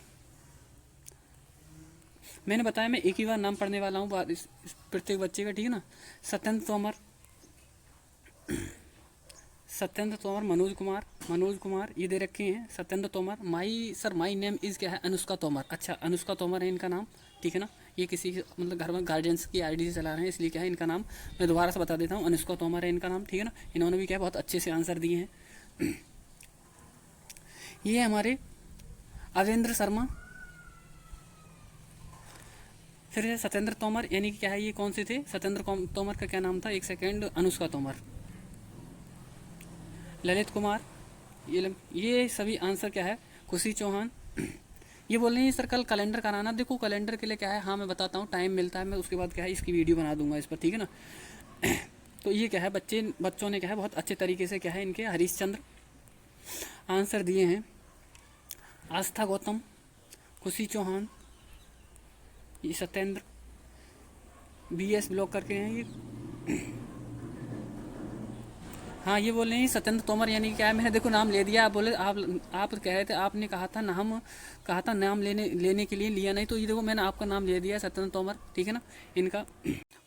मैंने बताया मैं एक ही बार नाम पढ़ने वाला हूँ इस प्रत्येक बच्चे का, ठीक है ना। सत्येंद्र तोमर, सत्येंद्र तोमर, मनोज कुमार, मनोज कुमार ये दे रखे हैं। Satyendra Tomar, my name is क्या है अनुष्का तोमर, अच्छा अनुष्का तोमर है इनका नाम, ठीक है ना। ये किसी मतलब घर में गार्जियंस की आईडी से चला रहे हैं, इसलिए क्या है इनका नाम मैं दोबारा से बता देता हूँ, अनुष्का तोमर है इनका नाम, ठीक है ना। इन्होंने भी क्या है बहुत अच्छे से आंसर दिए हैं। ये हमारे अवेंद्र शर्मा, फिर सत्येंद्र तोमर, यानी कि क्या है ये कौन से थे, सत्येंद्र तोमर का क्या नाम था, एक सेकेंड, अनुष्का तोमर, ललित कुमार, ये सभी आंसर क्या है, खुशी चौहान। ये बोल रहे हैं सर कल कैलेंडर कराना, देखो कैलेंडर के लिए क्या है, हाँ मैं बताता हूँ, टाइम मिलता है मैं उसके बाद क्या है इसकी वीडियो बना दूंगा इस पर, ठीक है ना। तो ये क्या है बच्चों ने क्या है बहुत अच्छे तरीके से क्या है इनके हरीश चंद्र आंसर दिए हैं। आस्था गौतम, खुशी चौहान, ये सत्येंद्र, BS ब्लॉक करके हैं ये। हाँ ये बोल रहे हैं सत्येंद्र तोमर, यानी क्या है मैंने देखो नाम ले दिया, आप बोले आप कह रहे थे, आपने कहा था ना, हम कहा था नाम लेने के लिए लिया नहीं, तो ये देखो मैंने आपका नाम ले दिया सत्येंद्र तोमर, ठीक है ना इनका।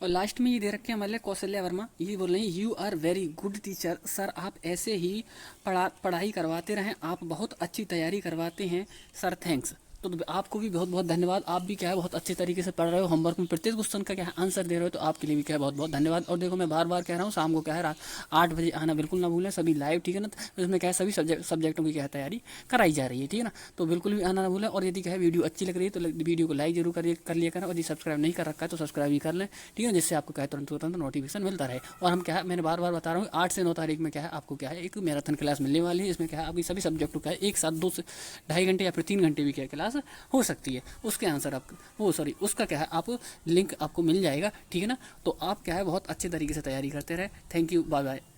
और लास्ट में ये दे रखे हैं हमारे लिए कौशल्या वर्मा, ये बोल रहे हैं you are very good teacher, sir आप ऐसे ही पढ़ाई करवाते रहें, आप बहुत अच्छी तैयारी करवाते हैं सर, थैंक्स। तो आपको भी बहुत बहुत धन्यवाद, आप भी क्या है बहुत अच्छे तरीके से पढ़ रहे हो, होमवर्क में प्रत्येक क्वेश्चन का क्या है आंसर दे रहे हो, तो आपके लिए भी क्या है बहुत बहुत धन्यवाद। और देखो मैं बार बार कह रहा हूँ शाम को क्या है रात 8 बजे आना बिल्कुल ना भूलें, सभी लाइव, ठीक है ना। इसमें क्या है सभी सब्जेक्टों की क्या है तैयारी कराई जा रही है, ठीक है ना। तो बिल्कुल भी आना ना भूलें। और यदि क्या है वीडियो अच्छी लग रही है तो वीडियो को लाइक जरूर कर लिया करें, और यदि सब्सक्राइब नहीं कर रखा है तो सब्सक्राइब भी कर लें, ठीक है, जिससे आपको क्या है तुरंत तुरंत नोटिफिकेशन मिलता रहे। और हम क्या है मैंने बार बार बता रहा हूँ 8 से 9 तारीख में क्या है आपको क्या है एक मैराथन क्लास मिलने वाली है। इसमें क्या है आपकी सभी सब्जेक्टों का एक साथ 2 से 2.5 घंटे या फिर 3 घंटे भी क्या क्लास हो सकती है। उसके आंसर आपको उसका क्या है आप लिंक आपको मिल जाएगा, ठीक है ना। तो आप क्या है बहुत अच्छे तरीके से तैयारी करते रहे। Thank you, bye bye.